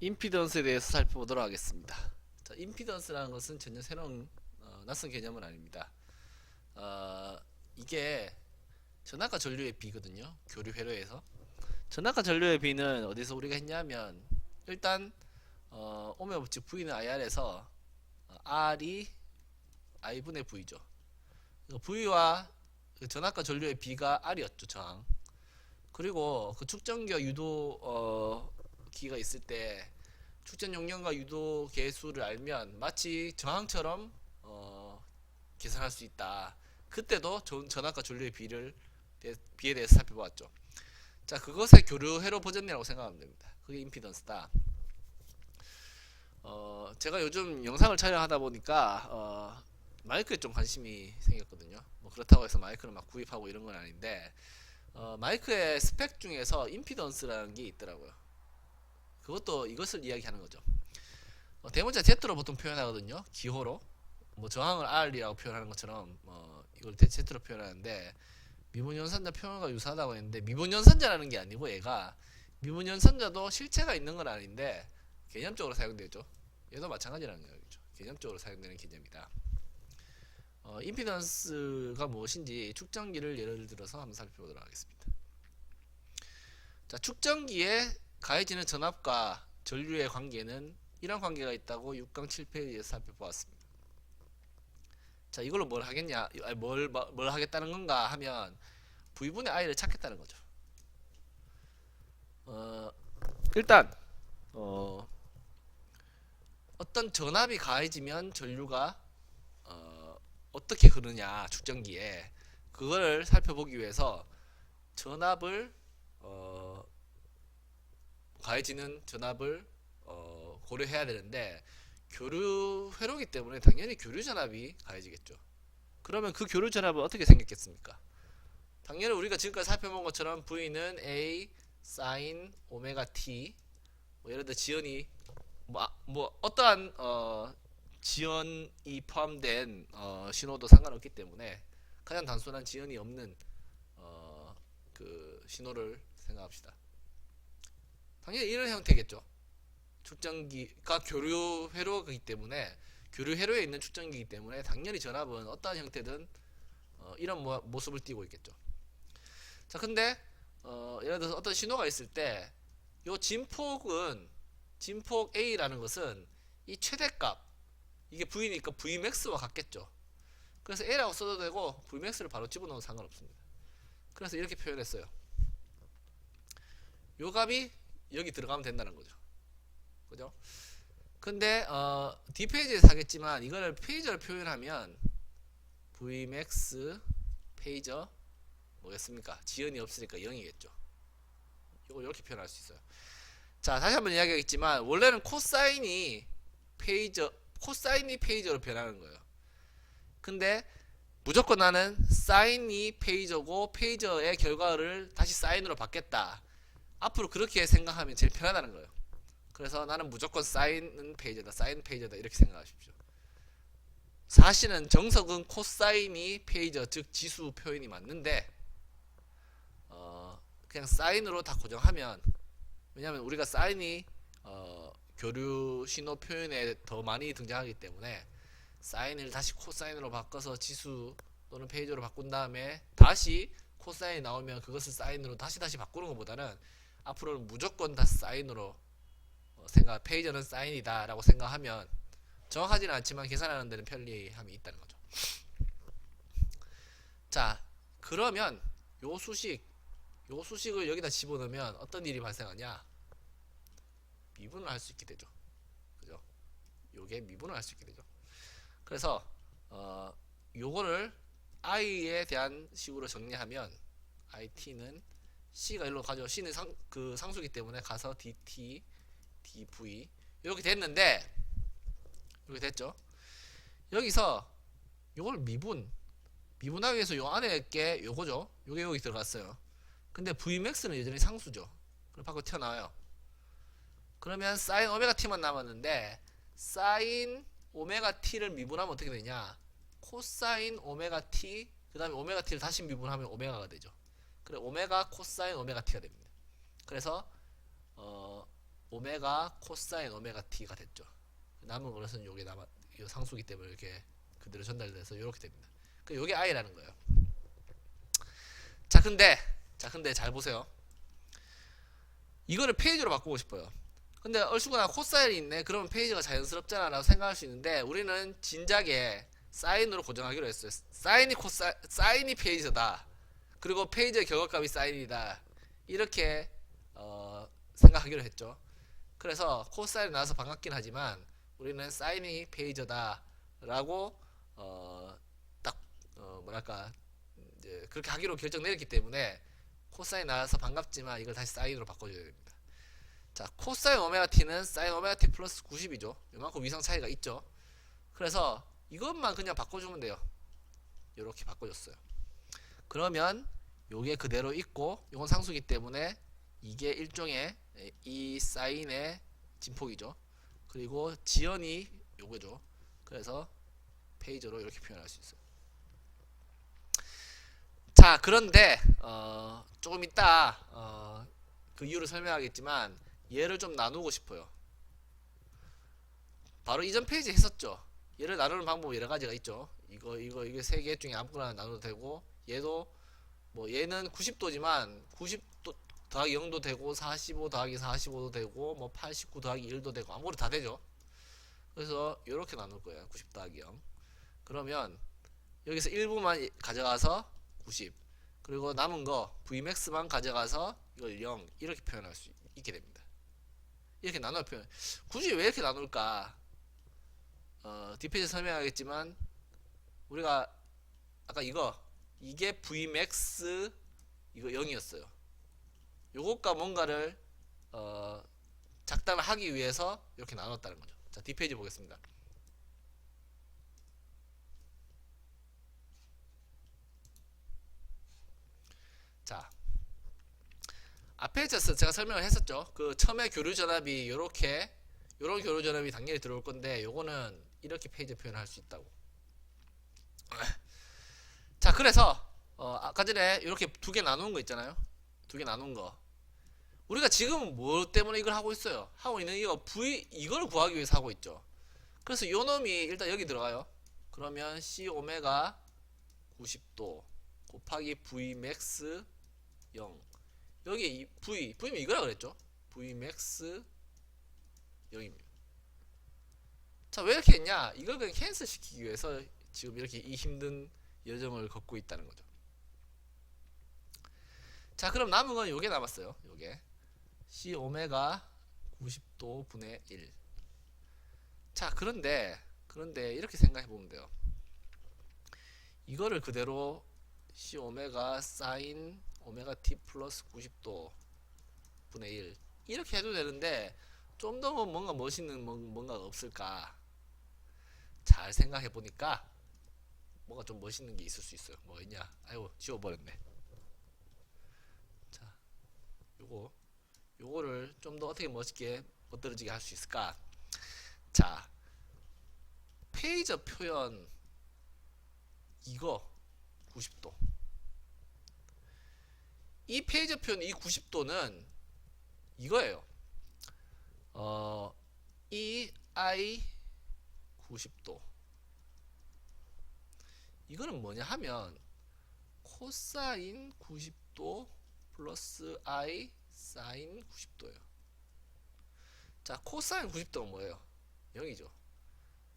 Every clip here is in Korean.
임피던스에 대해서 살펴보도록 하겠습니다. 자, 임피던스라는 것은 전혀 새로운 낯선 개념은 아닙니다. 어, 이게 전압과 전류의 비거든요. 교류 회로에서 전압과 전류의 비는 어디서 우리가 했냐면 일단 오메 법칙 V는 IR에서 R이 I분의 V죠. V와 그 전압과 전류의 비가 R이었죠, 저항. 그리고 그 축전기와 유도 기가 있을 때 축전 용량과 유도 계수를 알면 마치 저항처럼 계산할 수 있다. 그때도 전압과 전류의 비에 대해서 살펴보았죠. 자, 그것의 교류 회로 버전이라고 생각하면 됩니다. 그게 임피던스다. 제가 요즘 영상을 촬영하다 보니까 마이크에 좀 관심이 생겼거든요. 뭐 그렇다고 해서 마이크를 막 구입하고 이런 건 아닌데 마이크의 스펙 중에서 임피던스라는 게 있더라고요. 그것도 이것을 이야기하는 거죠. 대문자 Z로 보통 표현하거든요. 기호로. 뭐 저항을 R이라고 표현하는 것처럼 이걸 Z로 표현하는데 미분연산자 표현과 유사하다고 했는데 미분연산자라는 게 아니고 얘가 미분연산자도 실체가 있는 건 아닌데 개념적으로 사용되죠. 얘도 마찬가지라는 거죠. 개념적으로 사용되는 개념이다. 임피던스가 무엇인지 축전기를 예를 들어서 한번 살펴보도록 하겠습니다. 자, 축전기에 가해지는 전압과 전류의 관계는 이런 관계가 있다고 6강 7페이지에서 살펴보았습니다. 자, 이걸로 뭘 하겠냐, 뭘 하겠다는 건가 하면 V분의 I를 찾겠다는 거죠. 일단 어떤 전압이 가해지면 전류가 어떻게 흐르냐 축전기에 그거를 살펴보기 위해서 전압을 가해지는 전압을 고려해야 되는데 교류 회로기 때문에 당연히 교류 전압이 가해지겠죠. 그러면 그 교류 전압은 어떻게 생겼겠습니까? 당연히 우리가 지금까지 살펴본 것처럼 V는 A sin 오메가 T 뭐 예를 들어 지연이 뭐 어떠한 지연이 포함된 신호도 상관없기 때문에 가장 단순한 지연이 없는 그 신호를 생각합시다. 당연히 이런 형태겠죠. 축전기가 교류 회로이기 때문에 교류 회로에 있는 축전기이기 때문에 당연히 전압은 어떠한 형태든 이런 모습을 띠고 있겠죠. 자, 근데 예를 들어서 어떤 신호가 있을 때 요 진폭 A라는 것은 이 최대값 이게 V니까 Vmax와 같겠죠. 그래서 A라고 써도 되고 Vmax를 바로 집어넣어도 상관없습니다. 그래서 이렇게 표현했어요. 요 값이 여기 들어가면 된다는 거죠. 그죠? 근데 D페이지에서 하겠지만 이거를 페이저를 표현하면 Vmax 페이저 뭐겠습니까? 지연이 없으니까 0이겠죠. 이걸 이렇게 표현할 수 있어요. 자, 다시 한번 이야기하겠지만 원래는 코사인이 페이저로 변하는 거예요. 근데 무조건 나는 사인이 페이저고 페이저의 결과를 다시 사인으로 받겠다. 앞으로 그렇게 생각하면 제일 편하다는 거예요. 그래서 나는 무조건 사인은 페이저다, 사인 페이저다 이렇게 생각하십시오. 사실은 정석은 코사인이 페이저 즉 지수 표현이 맞는데 그냥 사인으로 다 고정하면 왜냐하면 우리가 사인이 교류 신호 표현에 더 많이 등장하기 때문에 사인을 다시 코사인으로 바꿔서 지수 또는 페이저로 바꾼 다음에 다시 코사인이 나오면 그것을 사인으로 다시 바꾸는 것보다는 앞으로는 무조건 다 사인으로 페이저는 사인이다 라고 생각하면 정확하지는 않지만 계산하는 데는 편리함이 있다는 거죠. 자, 그러면 요 수식을 여기다 집어넣으면 어떤 일이 발생하냐? 미분을 할 수 있게 되죠. 그죠? 요게 미분을 할 수 있게 되죠. 그래서 요거를 i에 대한 식으로 정리하면 it는 c가 일로 가죠. c는 상수기 때문에 가서 dt dv 이렇게 됐는데 이렇게 됐죠. 여기서 요걸 미분하기 위해서 요 안에 게 요거죠. 요게 여기 들어갔어요. 근데 vmax는 여전히 상수죠. 그럼 밖으로 튀어나와요. 그러면 sin 오메가 t만 남았는데 sin 오메가 t를 미분하면 어떻게 되냐? 코사인 오메가 t 그 다음에 오메가 t를 다시 미분하면 오메가가 되죠. 그래 오메가 코사인 오메가 t가 됩니다. 그래서 오메가 코사인 오메가 t가 됐죠. 남은 것은 요게 남아 요 상수기 때문에 이렇게 그대로 전달돼서 이렇게 됩니다. 그 요게 i라는 거예요. 자 근데 잘 보세요. 이거를 페이지로 바꾸고 싶어요. 근데 얼추구나 코사인이 있네. 그러면 페이지가 자연스럽잖아 라고 생각할 수 있는데 우리는 진작에 사인으로 고정하기로 했어요. 사인이 페이지다. 그리고 페이지의 결과값이 사인이다. 이렇게 생각하기로 했죠. 그래서 코사인이 나와서 반갑긴 하지만 우리는 사인이 페이저다 라고 뭐랄까 이제 그렇게 하기로 결정 내렸기 때문에 코사인 나와서 반갑지만 이걸 다시 사인으로 바꿔줘야 됩니다. 자, 코사인 오메가 t는 사인 오메가 t 플러스 90이죠. 이만큼 위상 차이가 있죠. 그래서 이것만 그냥 바꿔주면 돼요. 이렇게 바꿔줬어요. 그러면 요게 그대로 있고 요건 상수기 때문에 이게 일종의 이 사인의 진폭이죠. 그리고 지연이 요거죠. 그래서 페이저로 이렇게 표현할 수 있어요. 자, 그런데 조금 이따 그 이유를 설명하겠지만 얘를 좀 나누고 싶어요. 바로 이전 페이지에 했었죠. 얘를 나누는 방법 여러 가지가 있죠. 이게 세 개 중에 아무거나 나눠도 되고, 얘도 뭐 얘는 90도지만 90도 더하기 0도 되고 45 더하기 45도 되고 뭐 89 더하기 1도 되고 아무거나 다 되죠. 그래서 이렇게 나눌 거예요. 90 더하기 0. 그러면 여기서 일부만 가져가서 90, 그리고 남은 거 Vmax만 가져가서 이걸 0 이렇게 표현할 수 있게 됩니다. 이렇게 나눠 표현. 굳이 왜 이렇게 나눌까? 뒷페이지 설명하겠지만 우리가 아까 이게 Vmax 이거 0이었어요. 요것과 뭔가를 작단을 하기 위해서 이렇게 나눴다는 거죠. 자, 뒷페이지 보겠습니다. 자, 앞에 제가 설명을 했었죠. 그 처음에 교류 전압이 요런 교류 전압이 당연히 들어올 건데 요거는 이렇게 페이지 표현할 수 있다고. 자, 그래서 아까 전에 이렇게 두 개 나눈 거 있잖아요. 두 개 나눈 거. 우리가 지금 뭐 때문에 이걸 하고 있어요? 하고 있는 이걸 구하기 위해서 하고 있죠. 그래서 요 놈이 일단 여기 들어가요. 그러면 C 오메가 90도 곱하기 Vmax 0. 여기 V면 이거라 그랬죠? Vmax 0입니다. 자, 왜 이렇게 했냐? 이걸 그냥 캔슬 시키기 위해서 지금 이렇게 이 힘든 여정을 걷고 있다는 거죠. 자, 그럼 남은 건 요게 남았어요. 요게 C 오메가 90도 분의 1. 자, 그런데 이렇게 생각해 보면 돼요. 이거를 그대로 C 오메가 사인 오메가 t 플러스 90도 분의 1 이렇게 해도 되는데 좀 더 뭔가 멋있는 뭔가가 없을까? 잘 생각해 보니까 뭔가 좀 멋있는 게 있을 수 있어요. 뭐 있냐? 아이고, 지워버렸네. 자, 요거를 좀 더 어떻게 멋있게 멋들어지게 할 수 있을까? 자, 페이저 표현 이거 90도. 이 페이저 표현 이 90도는 이거예요. 이 I 90도. 이거는 뭐냐 하면 코사인 90도 플러스 I 사인 90도예요. 자, 코사인 90도는 뭐예요? 0이죠.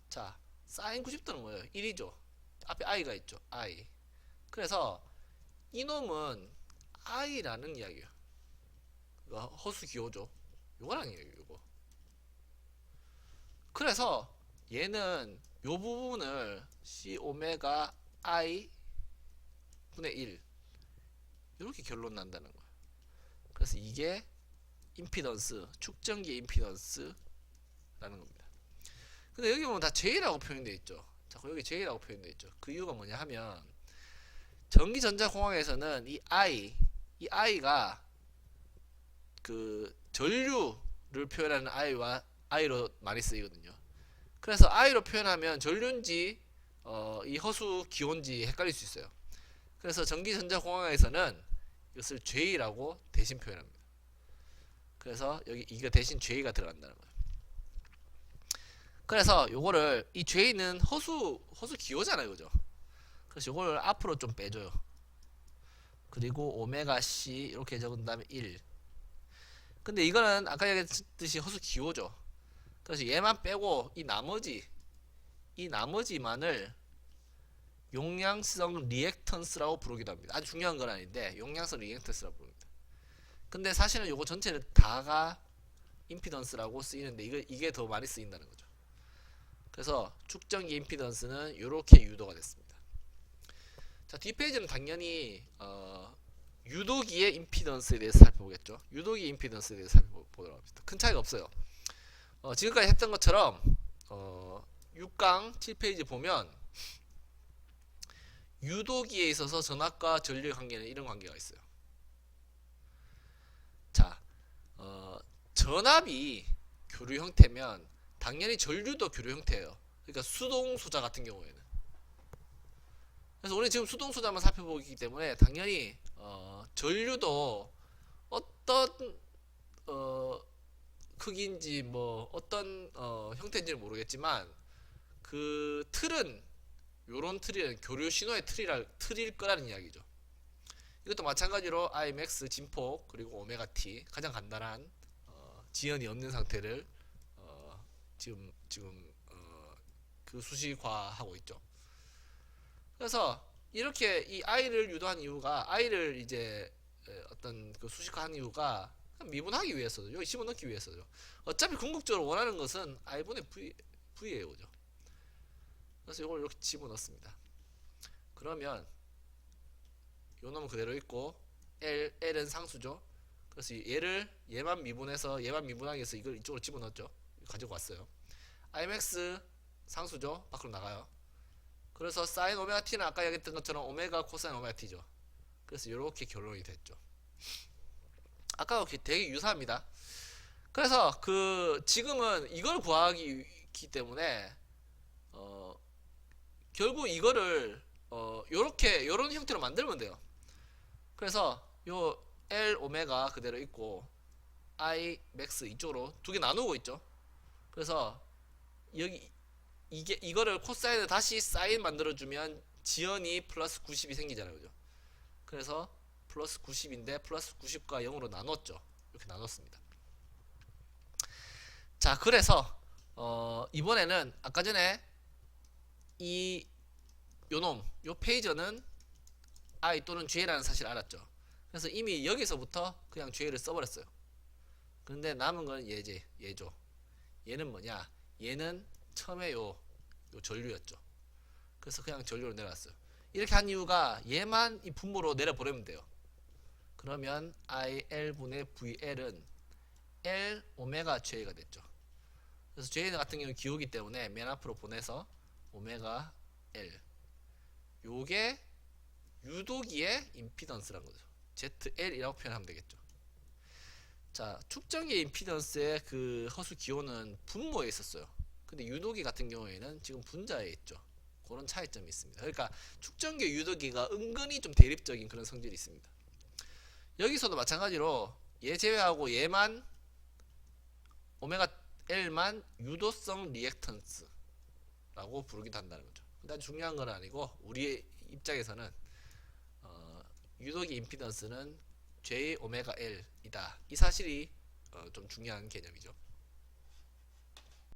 자, 사인 90도는 뭐예요? 1이죠. 앞에 I가 있죠. I. 그래서 이놈은 I라는 이야기예요. 허수 기호죠. 요거라는 이야기예요. 요거. 그래서 얘는 요 부분을 C 오메가 I 분의 1 이렇게 결론 난다는 거야. 그래서 이게 임피던스, 축전기 임피던스라는 겁니다. 근데 여기 보면 다 J라고 표현되어 있죠. 자, 여기 J라고 표현되어 있죠. 그 이유가 뭐냐 하면 전기전자공학에서는 이 I가 그 전류를 표현하는 I로 많이 쓰이거든요. 그래서 I로 표현하면 전류인지 이 허수 기호인지 헷갈릴 수 있어요. 그래서 전기전자공학에서는 이것을 J라고 대신 표현합니다. 그래서 여기 이거 대신 J가 들어간다는 거예요. 그래서 요거를 이 J는 허수 기호잖아요, 그죠? 그래서 요걸 앞으로 좀 빼줘요. 그리고 오메가 C 이렇게 적은 다음에 1. 근데 이거는 아까 얘기했듯이 허수 기호죠. 그래서 얘만 빼고 이 나머지만을 용량성 리액턴스라고 부르기도 합니다. 아주 중요한 건 아닌데 용량성 리액턴스라고 부릅니다. 근데 사실은 요거 전체를 다가 임피던스라고 쓰이는데 이게 더 많이 쓰인다는 거죠. 그래서 축전기 임피던스는 이렇게 유도가 됐습니다. 자, 뒷페이지는 당연히 유도기의 임피던스에 대해서 살펴보겠죠. 유도기 임피던스에 대해서 살펴보도록 합니다. 큰 차이가 없어요. 지금까지 했던 것처럼 6강 7페이지 보면 유도기에 있어서 전압과 전류의 관계는 이런 관계가 있어요. 자, 전압이 교류 형태면 당연히 전류도 교류 형태예요. 그러니까 수동소자 같은 경우에는. 그래서 우리 지금 수동소자만 살펴보기 때문에 당연히 전류도 어떤 크기인지 뭐 어떤 형태인지는 모르겠지만 그 틀은 요런 틀은 교류 신호의 틀일 거라는 이야기죠. 이것도 마찬가지로 Imax 진폭 그리고 오메가 T 가장 간단한 지연이 없는 상태를 지금 그 수식화하고 있죠. 그래서 이렇게 이 I를 유도한 이유가 I를 이제 어떤 그 수식화한 이유가 미분하기 위해서죠. 여기 집어넣기 위해서죠. 어차피 궁극적으로 원하는 것은 I분의 V예요, 그죠? 그래서 이걸 이렇게 집어넣습니다. 그러면 요 놈은 그대로 있고 L은 상수죠. 그래서 얘만 미분하기 위해서 이걸 이쪽으로 집어넣었죠. 가지고 왔어요. Imax 상수죠. 밖으로 나가요. 그래서 사인 오메가 t는 아까 얘기했던 것처럼 오메가 코사인 오메가 t죠. 그래서 이렇게 결론이 됐죠. 아까와 되게 유사합니다. 그래서 지금은 이걸 구하기 때문에 결국 이거를 요런 형태로 만들면 돼요. 그래서 요 L 오메가 그대로 있고 I 맥스 이쪽으로 두 개 나누고 있죠. 그래서 여기 이거를 코사인을 다시 사인 만들어주면 지연이 플러스 90이 생기잖아요, 그죠? 그래서 플러스 90인데 플러스 90과 0으로 나눴죠. 이렇게 나눴습니다. 자, 그래서 이번에는 아까 전에 요 페이저는 I 또는 J라는 사실을 알았죠. 그래서 이미 여기서부터 그냥 J를 써버렸어요. 근데 남은 건 얘죠. 얘는 뭐냐? 얘는 처음에 요 전류였죠. 그래서 그냥 전류로 내려왔어요. 이렇게 한 이유가 얘만 이 분모로 내려보내면 돼요. 그러면 IL분의 VL은 L 오메가 J가 됐죠. 그래서 J 같은 경우는 기호기 때문에 맨 앞으로 보내서 오메가 L. 요게 유도기의 임피던스라는 거죠. ZL이라고 표현하면 되겠죠. 자, 축전기 임피던스의 그 허수 기호는 분모에 있었어요. 근데 유도기 같은 경우에는 지금 분자에 있죠. 그런 차이점이 있습니다. 그러니까 축전기 유도기가 은근히 좀 대립적인 그런 성질이 있습니다. 여기서도 마찬가지로 얘 제외하고 얘만 오메가 L만 유도성 리액턴스라고 부르기도 한다는 거죠. 근데 중요한 건 아니고 우리 입장에서는 유도기 임피던스는 J 오메가 L이다. 이 사실이 좀 중요한 개념이죠.